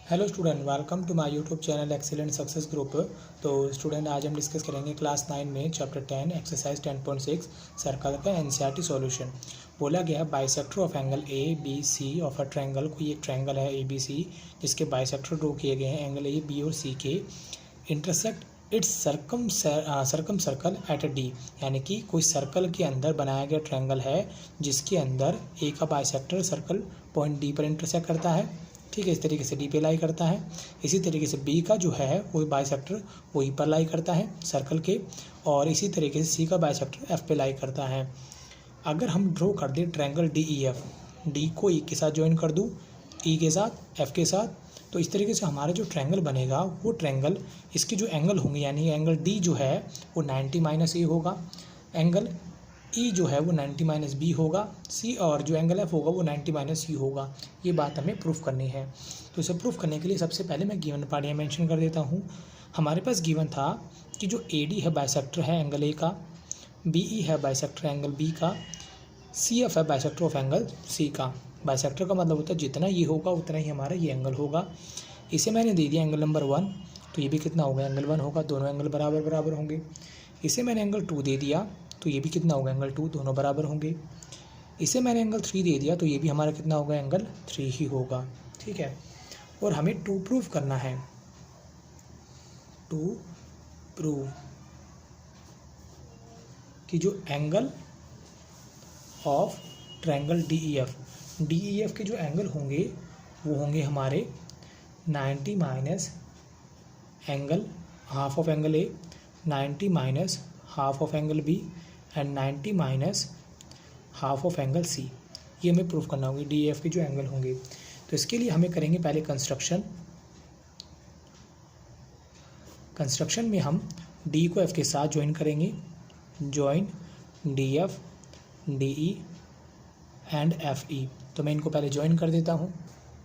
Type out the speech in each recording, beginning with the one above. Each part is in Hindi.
Hello student, welcome to my YouTube channel excellent success group. तो स्टूडेंट, आज हम डिस्कस करेंगे क्लास 9 में चैप्टर 10 एक्सरसाइज 10.6 सर्कल का एनसीईआरटी सॉल्यूशन। बोला गया bisector of angle A B C of a triangle. कोई एक ट्रायंगल है ए बी सी जिसके बाइसेक्टर ड्रॉ किए गए हैं एंगल ए बी और सी के। Intersect it's circum circle eight D, यानी कि कोई सर्कल के अंदर बनाया गया ट्रायंगल है जिसके अंदर ए का बाइसेक्टर सर्कल पॉइंट डी पर इंटरसेक्ट करता है। ठीक है, इस तरीके से डी पे लाई करता है। इसी तरीके से बी का जो है वो बाइसेक्टर वही पर लाई करता है सर्कल के, और इसी तरीके से सी का बाइसेक्टर एफ पे लाई करता है। अगर हम ड्रॉ कर दें triangle D E F, D को ई के साथ ज्वाइन कर दूँ, ई के साथ एफ के साथ, तो इस तरीके से हमारा जो ट्रायंगल बनेगा वो ट्रायंगल इसके जो एंगल होंगे, यानी एंगल डी जो है वो 90 माइनस ए होगा, एंगल ई जो है वो 90 माइनस बी होगा, सी और जो एंगल एफ होगा वो 90 माइनस सी होगा। ये बात हमें प्रूफ करनी है। तो इसे प्रूफ करने के लिए सबसे पहले मैं गिवन पार्ट यहाँ मेंशन कर देता हूँ। हमारे पास गिवन था कि जो ए डी है बाइसेक्टर है एंगल ए का, बी ई है बाइसेक्टर एंगल बी का, सी एफ है बाइसेक्टर ऑफ एंगल सी का। बाइसेक्टर का मतलब होता है जितना ये होगा उतना ही हमारा ये एंगल होगा। इसे मैंने दे दिया एंगल नंबर 1, तो ये भी कितना होगा, एंगल 1 होगा। दोनों एंगल बराबर बराबर होंगे। इसे मैंने एंगल 2 दे दिया, तो ये भी कितना होगा, एंगल 2, दोनों बराबर होंगे। इसे मैंने एंगल 3 दे दिया, तो ये भी हमारा कितना होगा, एंगल 3 ही होगा। ठीक है, और हमें टू प्रूव करना है, टू प्रूव कि जो angle of triangle D E F के जो एंगल होंगे वो होंगे हमारे 90 minus angle half of angle A, 90 minus half of angle B and 90 minus half of angle C. ये हमें प्रूफ करना होगी डी एफ के जो एंगल होंगे। तो इसके लिए हमें करेंगे पहले कंस्ट्रक्शन में हम डी को एफ के साथ ज्वाइन करेंगे, join D F D E and F E. तो मैं इनको पहले ज्वाइन कर देता हूँ।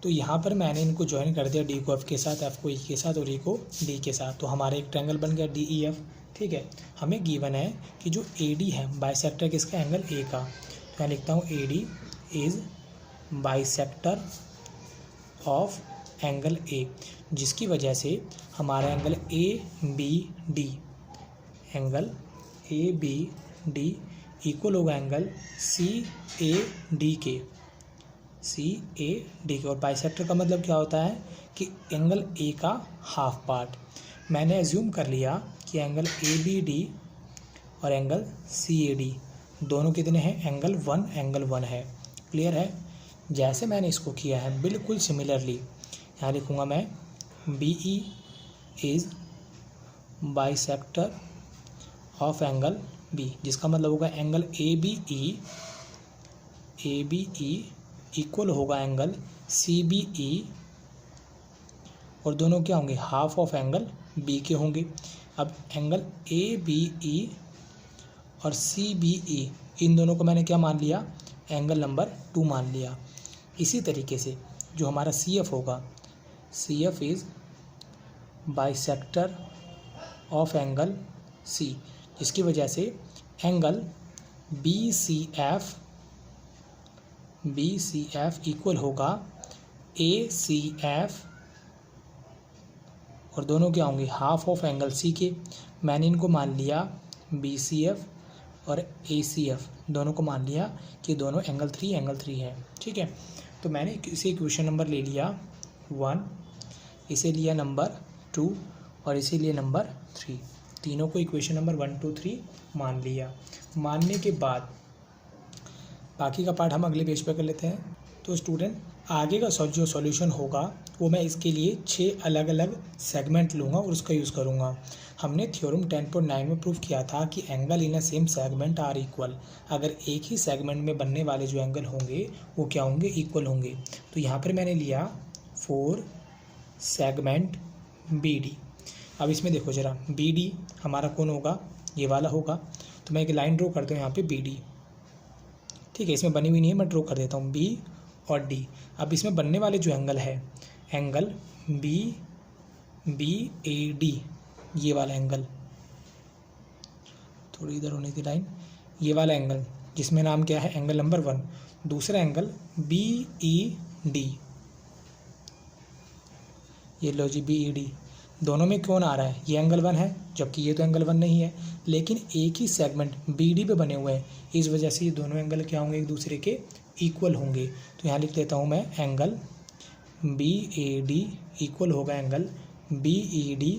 तो यहाँ पर मैंने इनको ज्वाइन कर दिया, डी को एफ के साथ, एफ को ई के साथ और ई को डी के साथ। तो हमारा एक ट्रायंगल बन गया डी ई एफ। ठीक है, हमें गिवन है कि जो ए डी है बाइसेक्टर किसका, एंगल ए का। तो मैं लिखता हूँ A D is bisector of angle A, जिसकी वजह से हमारा angle A B D, angle A B D equal होगा एंगल सी ए डी के, सी ए डी के। और बाइसेक्टर का मतलब क्या होता है कि एंगल ए का हाफ पार्ट। मैंने एज्यूम कर लिया कि एंगल ए बी डी और एंगल सी ए डी दोनों कितने हैं, एंगल 1 है। क्लियर है। जैसे मैंने इसको किया है बिल्कुल सिमिलरली यहाँ लिखूँगा मैं B E is bisector of angle B, जिसका मतलब होगा angle A B E equal होगा एंगल सी बी ई, और दोनों क्या होंगे, हाफ ऑफ एंगल बी के होंगे। अब एंगल ए बी ई और सी बी ई, इन दोनों को मैंने क्या मान लिया, एंगल नंबर 2 मान लिया। इसी तरीके से जो हमारा सी एफ होगा, C F is bisector of angle C, जिसकी वजह से angle B C F equal होगा ए सी एफ, और दोनों क्या होंगे, हाफ ऑफ एंगल सी के। मैंने इनको मान लिया बी सी एफ और ए सी एफ, दोनों को मान लिया कि दोनों एंगल 3 है। ठीक है, तो मैंने इसे इक्वेशन नंबर ले लिया 1, इसे लिया नंबर 2 और इसे लिया नंबर 3। तीनों को इक्वेशन नंबर 1 2 3 मान लिया। मानने के बाद बाकी का पार्ट हम अगले पेज पे कर लेते हैं। तो स्टूडेंट, आगे का जो सॉल्यूशन होगा वो मैं इसके लिए 6 अलग अलग सेगमेंट लूँगा और उसका यूज़ करूँगा। हमने थ्योरम 10.9 में प्रूव किया था कि angle in a same segment are equal. अगर एक ही सेगमेंट में बनने वाले जो एंगल होंगे वो क्या होंगे, इक्वल होंगे। तो यहाँ पर मैंने लिया 4 सेगमेंट बी डी। अब इसमें देखो ज़रा, बी डी हमारा कौन होगा, ये वाला होगा। तो मैं एक लाइन ड्रॉ करता हूँ यहाँ पे बी डी। ठीक है, इसमें बनी हुई नहीं है, मैं ड्रॉ कर देता हूँ बी और डी। अब इसमें बनने वाले जो एंगल है, एंगल बी ए डी, ये वाला एंगल, थोड़ी इधर होने की लाइन, ये वाला एंगल जिसमें नाम क्या है, एंगल नंबर 1। दूसरा एंगल बी ई डी, ये लो जी BED, दोनों में कौन आ रहा है, ये एंगल 1 है, जबकि ये तो एंगल 1 नहीं है, लेकिन एक ही सेगमेंट BD पे बने हुए हैं, इस वजह से ये दोनों एंगल क्या होंगे, एक दूसरे के इक्वल होंगे। तो यहाँ लिख देता हूँ मैं एंगल BAD इक्वल होगा एंगल BED,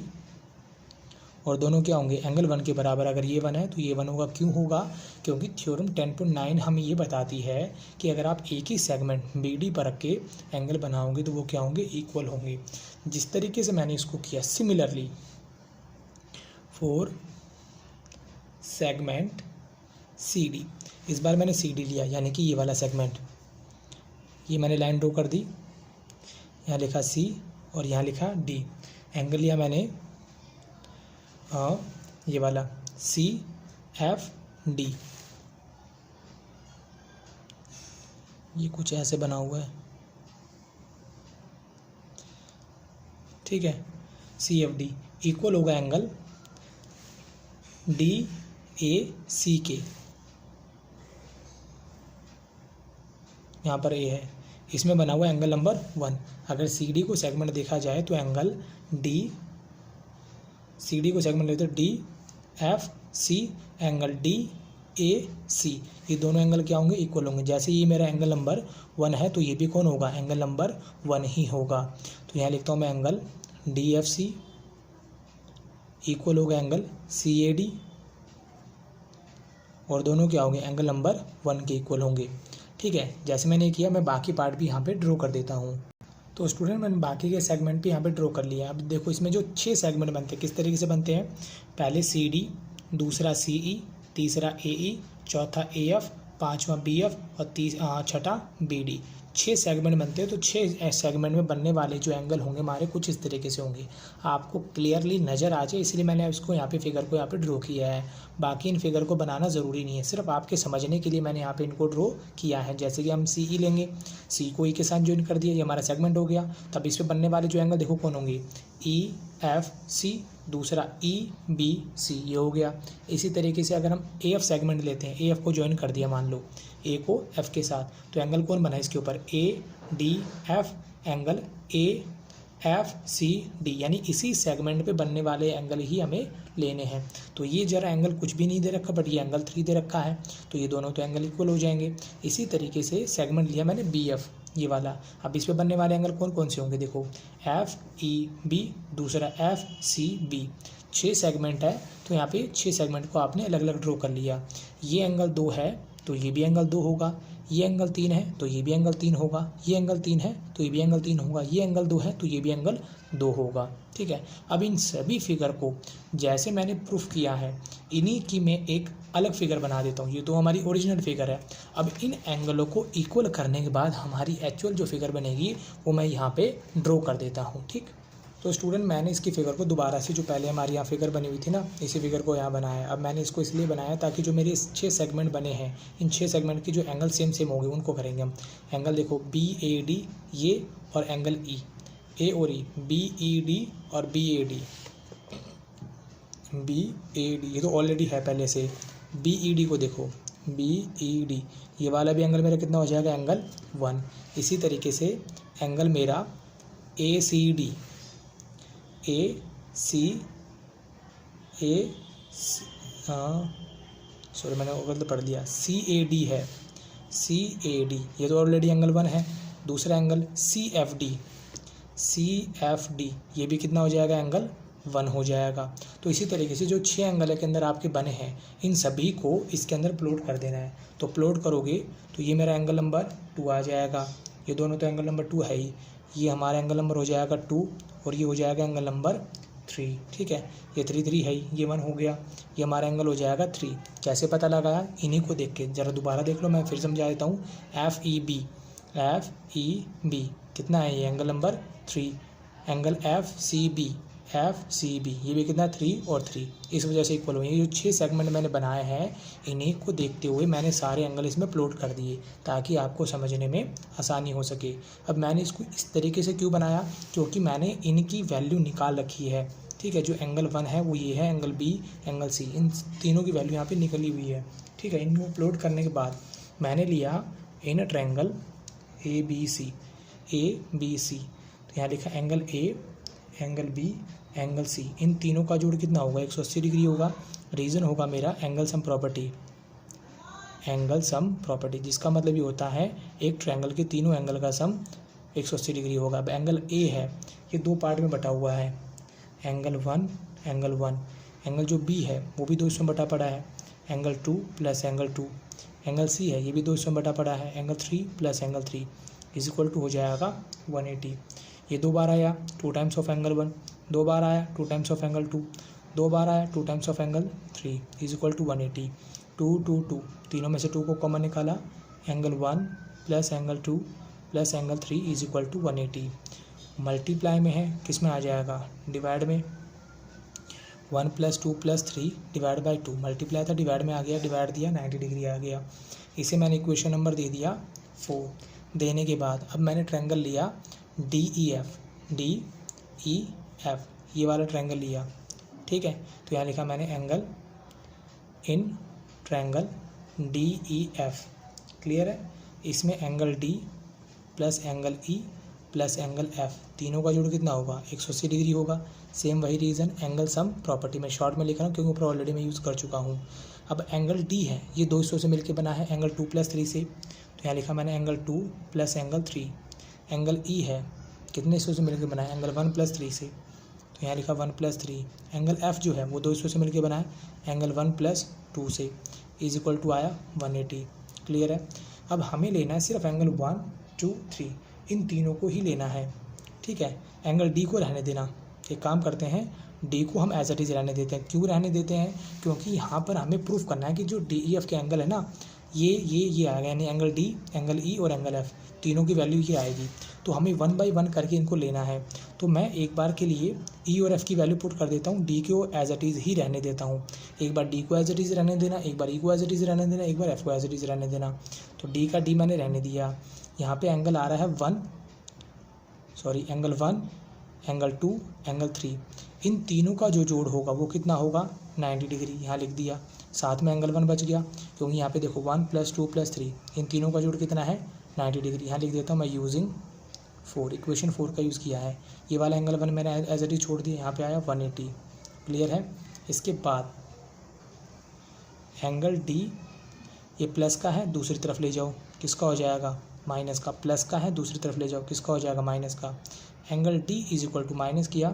और दोनों क्या होंगे, एंगल 1 के बराबर। अगर ये 1 है तो ये 1 होगा, क्यों होगा, क्योंकि थ्योरम 10.9 हमें ये बताती है कि अगर आप एक ही सेगमेंट BD पर रख के एंगल बनाओगे तो वो क्या होंगे, इक्वल होंगे। जिस तरीके से मैंने इसको किया, सिमिलरली फॉर सेगमेंट CD, इस बार मैंने CD लिया, यानी कि ये वाला सेगमेंट, ये मैंने लाइन ड्रॉ कर दी, यहाँ लिखा C और यहाँ लिखा D, एंगल लिया मैंने ये वाला CFD, ये कुछ ऐसे बना हुआ है, ठीक है। CFD इक्वल होगा एंगल DAC के, यहाँ पर A है, इसमें बना हुआ एंगल नंबर 1। अगर CD को सेगमेंट देखा जाए तो एंगल CD को सेगमेंट लेते तो DFC एंगल DAC, ये दोनों एंगल क्या होंगे, इक्वल होंगे। जैसे ये मेरा एंगल नंबर 1 है तो ये भी कौन होगा, एंगल नंबर 1 ही होगा। तो यहाँ लिखता हूँ मैं एंगल DFC इक्वल होगा एंगल CAD, और दोनों क्या होंगे, एंगल नंबर 1 के इक्वल होंगे, ठीक है। जैसे मैंने किया, मैं बाकी पार्ट भी यहाँ पे ड्रॉ कर देता हूँ। तो स्टूडेंट, मैंने बाकी के सेगमेंट भी यहाँ पे ड्रॉ कर लिया। अब देखो इसमें जो 6 सेगमेंट बनते हैं किस तरीके से बनते हैं, पहले CD, दूसरा CE, तीसरा AE, चौथा AF, पांचवा BF और छठा BD। 6 सेगमेंट बनते हैं। तो 6 सेगमेंट में बनने वाले जो एंगल होंगे हमारे कुछ इस तरीके से होंगे, आपको क्लियरली नज़र आ जाए, इसलिए मैंने इसको यहाँ पे फिगर को यहाँ पे ड्रॉ किया है। बाकी इन फिगर को बनाना ज़रूरी नहीं है, सिर्फ आपके समझने के लिए मैंने यहाँ पे इनको ड्रॉ किया है। जैसे कि हम CE लेंगे, C को E के साथ ज्वाइन कर दिया, ये हमारा सेगमेंट हो गया। तब इस पर बनने वाले जो एंगल देखो कौन होंगे, EFC, दूसरा EBC, ये हो गया। इसी तरीके से अगर हम AF सेगमेंट लेते हैं, AF को ज्वाइन कर दिया मान लो A को F के साथ, तो एंगल कौन बना है इसके ऊपर, ADF एंगल AFCD, यानी इसी सेगमेंट पे बनने वाले एंगल ही हमें लेने हैं। तो ये जरा एंगल कुछ भी नहीं दे रखा, बट ये एंगल 3 दे रखा है, तो ये दोनों तो एंगल इक्वल हो जाएंगे। इसी तरीके से सेगमेंट लिया मैंने BF, ये वाला। अब इस पे बनने वाले एंगल कौन कौन से होंगे, देखो FEB, दूसरा FCB। 6 सेगमेंट है, तो यहाँ पे 6 सेगमेंट को आपने अलग अलग ड्रॉ कर लिया। ये एंगल 2 है तो ये भी एंगल 2 होगा, ये एंगल 3 है तो ये भी एंगल 3 होगा, ये एंगल 3 है तो ये भी एंगल 3 होगा, ये एंगल 2 है तो ये भी एंगल 2 होगा, ठीक है। अब इन सभी फिगर को जैसे मैंने प्रूफ किया है, इन्हीं की मैं एक अलग फिगर बना देता हूँ। ये तो हमारी ओरिजिनल फिगर है। अब इन एंगलों को इक्वल करने के बाद हमारी एक्चुअल जो फिगर बनेगी वो मैं यहाँ पे ड्रॉ कर देता हूँ, ठीक। तो स्टूडेंट, मैंने इसकी फिगर को दोबारा से, जो पहले हमारी यहाँ फिगर बनी हुई थी ना, इसी फिगर को यहाँ बनाया। अब मैंने इसको इसलिए बनाया ताकि जो मेरे 6 सेगमेंट बने हैं, इन 6 सेगमेंट के जो एंगल सेम होंगे उनको करेंगे हम। एंगल देखो BAD ये और एंगल E, A और E, BED और BAD, ये तो ऑलरेडी है पहले से। BED को देखो, BED ये वाला भी एंगल मेरा कितना हो जाएगा, एंगल 1। इसी तरीके से एंगल मेरा ACD, सॉरी मैंने गलत पढ़ दिया, CAD है, CAD ये तो ऑलरेडी एंगल 1 है। दूसरा एंगल CFD, ये भी कितना हो जाएगा, एंगल 1 हो जाएगा। तो इसी तरीके से जो 6 एंगल के अंदर आपके बने हैं, इन सभी को इसके अंदर प्लॉट कर देना है। तो प्लॉट करोगे तो ये मेरा एंगल नंबर 2 आ जाएगा, ये दोनों तो एंगल नंबर 2 है ही, ये हमारा एंगल नंबर हो जाएगा 2 और ये हो जाएगा एंगल नंबर 3, ठीक है। ये 3 है ही, ये 1 हो गया, ये हमारा एंगल हो जाएगा 3। कैसे पता लगाया, इन्हीं को देख के ज़रा दोबारा देख लो, मैं फिर समझा देता हूँ। FEB कितना है, ये एंगल नंबर 3। एंगल FCB ये भी कितना, 3 और 3, इस वजह से इक्वल हुए। ये जो 6 सेगमेंट मैंने बनाए हैं, इन्हीं को देखते हुए मैंने सारे एंगल इसमें प्लॉट कर दिए ताकि आपको समझने में आसानी हो सके। अब मैंने इसको इस तरीके से क्यों बनाया, क्योंकि मैंने इनकी वैल्यू निकाल रखी है, ठीक है। जो एंगल 1 है वो ये है, एंगल B, एंगल C, इन तीनों की वैल्यू यहाँ पर निकली हुई है, ठीक है। इनको प्लॉट करने के बाद मैंने लिया इन ट्रायंगल ABC, तो यहाँ लिखा angle A angle B, angle C, इन तीनों का जोड़ कितना होगा 180 डिग्री होगा। रीज़न होगा मेरा angle sum property, angle sum property, जिसका मतलब ये होता है एक ट्रायंगल के तीनों एंगल का सम 180 डिग्री होगा। अब एंगल ए है, ये दो पार्ट में बटा हुआ है, angle one, angle one. Angle जो बी है वो भी दो हिस्सों में बटा पड़ा है, angle two plus angle two. Angle C है, ये भी दो हिस्सों में बटा पड़ा है, angle three plus angle three, is equal to हो जाएगा 180। ये दो बार आया, two times of angle one, दो बार आया, two times of angle two, दो बार आया, two times of angle three, is equal to 180। Two two two, तीनों में से टू को कॉमन निकाला, angle one plus angle two plus angle three is equal to 180। Multiply में है, किस में आ जाएगा, डिवाइड में, 1 प्लस 2 प्लस 3 डिवाइड बाई 2, मल्टीप्लाई था डिवाइड में आ गया, डिवाइड दिया 90 डिग्री आ गया। इसे मैंने इक्वेशन नंबर दे दिया 4। देने के बाद अब मैंने ट्रायंगल लिया DEF, DEF ये वाला ट्रायंगल लिया, ठीक है। तो यहाँ लिखा मैंने angle in triangle DEF, clear है। इसमें angle D plus angle E plus angle F, तीनों का जोड़ कितना होगा 180 डिग्री होगा। सेम वही रीज़न एंगल सम प्रॉपर्टी में शॉर्ट में लिख रहा हूँ क्योंकि ऊपर ऑलरेडी मैं यूज़ कर चुका हूँ। अब एंगल D है, ये दो हिस्सों से मिलकर बना है, एंगल 2 प्लस 3 से, तो यहाँ लिखा मैंने angle 2 plus angle 3। Angle E है, कितने हिस्सों से मिलकर बना है, एंगल 1 प्लस 3 से, तो यहाँ लिखा 1 प्लस 3। एंगल F जो है वो दो हिस्सों से मिलकर बना है, एंगल 1 प्लस 2 से, इज इक्वल टू आया 180, क्लियर है। अब हमें लेना है सिर्फ एंगल 1 2 3, इन तीनों को ही लेना है, ठीक है। एंगल D को रहने देना, एक काम करते हैं D को हम एज इट इज़ रहने देते हैं। क्यों रहने देते हैं, क्योंकि यहाँ पर हमें प्रूफ करना है कि जो DEF के एंगल है ना, ये आएगा, यानी एंगल D, एंगल E और एंगल F तीनों की वैल्यू ये आएगी। तो हमें 1 बाई 1 करके इनको लेना है। तो मैं एक बार के लिए E और F की वैल्यू पुट कर देता हूँ, D को एज इट इज़ ही रहने देता हूँ। एक बार D को एज इट इज़ रहने देना, एक बार E को एज इट इज़ रहने देना, एक बार F को एज इट इज़ रहने देना। तो D का D मैंने रहने दिया। यहाँ पे एंगल आ रहा है एंगल 1, एंगल 2, एंगल 3, इन तीनों का जो जोड़ होगा वो कितना होगा 90 डिग्री, यहाँ लिख दिया। साथ में एंगल 1 बच गया, क्योंकि यहाँ पे देखो 1 प्लस 2 प्लस 3, इन तीनों का जोड़ कितना है 90 डिग्री, यहाँ लिख देता हूँ मैं यूजिंग 4, इक्वेशन 4 का यूज़ किया है। ये वाला एंगल 1 मैंने एज इट इज़ छोड़ दिया, यहाँ पे आया 180, क्लियर है। इसके बाद एंगल D ये प्लस का है, दूसरी तरफ ले जाओ, किसका हो जाएगा माइनस का, प्लस का है दूसरी तरफ ले जाओ, किसका हो जाएगा माइनस का। Angle D is equal to minus किया,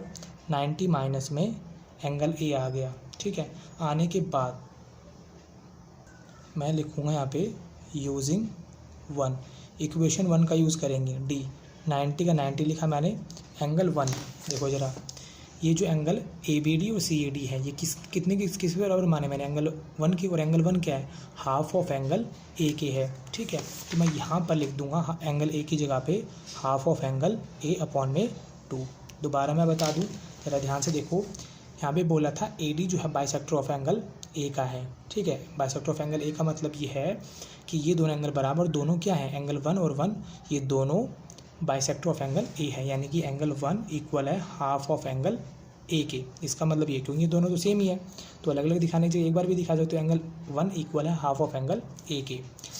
90 माइनस में एंगल A आ गया, ठीक है। आने के बाद मैं लिखूँगा यहाँ पे यूजिंग 1, इक्वेशन 1 का यूज़ करेंगे। D 90 का 90 लिखा मैंने, एंगल 1 देखो ज़रा, ये जो एंगल ABD और CAD है ये किस बराबर माने मैंने, एंगल 1 की, और एंगल 1 क्या है, हाफ ऑफ एंगल AK है, ठीक है। तो मैं यहाँ पर लिख दूंगा एंगल A की जगह पे half of angle A upon में 2। दोबारा मैं बता दूँ, ज़रा ध्यान से देखो, यहाँ पे बोला था AD जो है बाइसेक्टर ऑफ एंगल A का है, ठीक है। बाइसेक्टर ऑफ एंगल A का मतलब ये है कि ये दोनों एंगल बराबर, दोनों क्या है, एंगल 1 और 1 ये दोनों बाइसेक्टर ऑफ एंगल A है, यानी कि एंगल 1 इक्वल है हाफ ऑफ एंगल A के। इसका मतलब ये, क्योंकि ये दोनों तो सेम ही है तो अलग अलग दिखाने चाहिए, एक बार भी दिखा दो तो एंगल 1 इक्वल है हाफ ऑफ एंगल A के,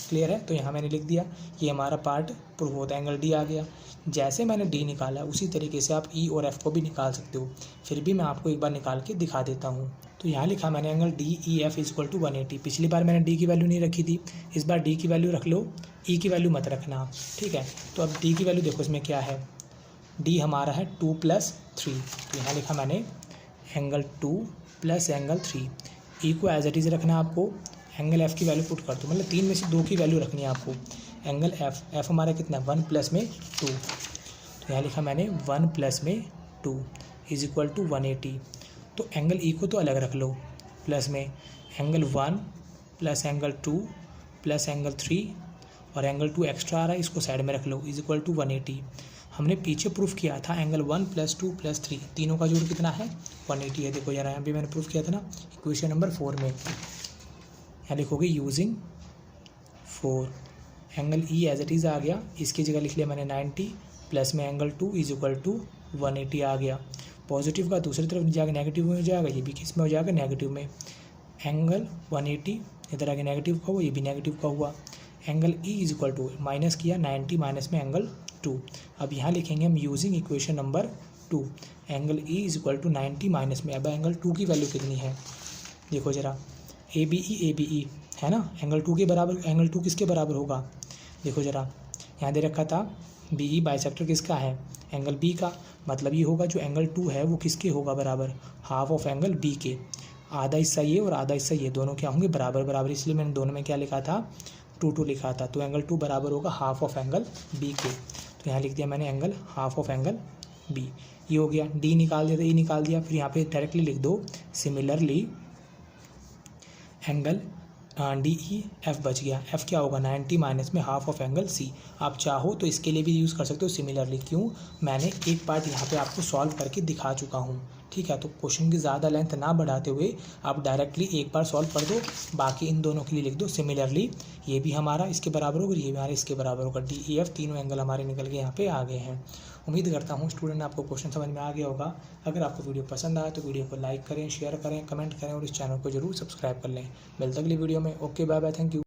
क्लियर है। तो यहाँ मैंने लिख दिया, ये हमारा पार्ट प्रूव होता है, एंगल D आ गया। जैसे मैंने D निकाला उसी तरीके से आप E और F को भी निकाल सकते हो, फिर भी मैं आपको एक बार निकाल के दिखा देता हूँ। तो यहाँ लिखा मैंने angle DEF is equal to 180। पिछली बार मैंने D की वैल्यू नहीं रखी थी, इस बार D की वैल्यू रख लो, E की वैल्यू मत रखना, ठीक है। तो अब D की वैल्यू देखो इसमें क्या है, D हमारा है 2 प्लस 3, तो यहाँ लिखा मैंने एंगल 2 प्लस एंगल 3। E को एज इट इज़ रखना है आपको, एंगल F की वैल्यू पुट कर दो, मतलब 3 में से 2 की वैल्यू रखनी है आपको। एंगल F हमारा कितना है 1 प्लस में 2, तो यहाँ लिखा मैंने 1 प्लस में 2 इज इक्वल टू 180। तो एंगल E को तो अलग रख लो, प्लस में angle 1 plus angle 2 plus angle 3 और एंगल 2 एक्स्ट्रा आ रहा है, इसको साइड में रख लो, इज इक्वल टू 180। हमने पीछे प्रूफ किया था एंगल 1 प्लस 2 प्लस 3 तीनों का जोड़ कितना है 180 है। देखो यार यहाँ भी मैंने प्रूफ किया था ना इक्वेशन नंबर 4 में, यहाँ लिखोगे using 4, angle E as it is आ गया, इसकी जगह लिख लिया मैंने 90 प्लस में एंगल 2 इज इक्वल टू 180 आ गया। पॉजिटिव का दूसरी तरफ जाकर नेगेटिव में हो जाएगा, ये भी किस में हो जाएगा नेगेटिव में। एंगल 180 इधर आगे नेगेटिव का हुआ, ये भी नेगेटिव का हुआ। Angle E is equal to minus किया 90 माइनस में एंगल 2। अब यहाँ लिखेंगे हम using equation number 2, angle E is equal to 90 minus में, अब एंगल 2 की वैल्यू कितनी है देखो ज़रा, ए बी ई है ना, एंगल 2 के बराबर, एंगल 2 किसके बराबर होगा देखो ज़रा, यहाँ दे रखा था बी ई बाइसेक्टर किसका है, एंगल बी का, मतलब ये होगा जो एंगल 2 है वो किसके होगा बराबर, हाफ ऑफ एंगल बी के, आधा हिस्सा ये और आधा हिस्सा ये, दोनों क्या होंगे बराबर बराबर, इसलिए मैंने दोनों में क्या लिखा था 2 लिखा था, तो एंगल 2 बराबर होगा हाफ ऑफ एंगल बी के, तो यहाँ लिख दिया मैंने angle half of angle B, ये हो गया, डी निकाल दिया तो ई निकाल दिया, फिर यहाँ पे डायरेक्टली लिख दो similarly angle D E F बच गया, एफ क्या होगा 90 माइनस में हाफ ऑफ एंगल सी, आप चाहो तो इसके लिए भी यूज़ कर सकते हो सिमिलरली, क्यों, मैंने एक पार्ट यहाँ पे आपको सॉल्व करके दिखा चुका हूँ, ठीक है, तो क्वेश्चन की ज़्यादा लेंथ ना बढ़ाते हुए आप डायरेक्टली एक बार सॉल्व कर दो, बाकी इन दोनों के लिए लिख दो सिमिलरली, ये भी हमारा इसके बराबर होगा, ये भी हमारे इसके बराबर होगा, डी ई एफ तीनों एंगल हमारे निकल के यहाँ पे आ गए हैं। उम्मीद करता हूँ स्टूडेंट आपको क्वेश्चन समझ में आ गया होगा। अगर आपको वीडियो पसंद आया तो वीडियो को लाइक करें, शेयर करें, कमेंट करें और इस चैनल को जरूर सब्सक्राइब कर लें। मिलते अगली वीडियो में। Okay bye bye, thank you.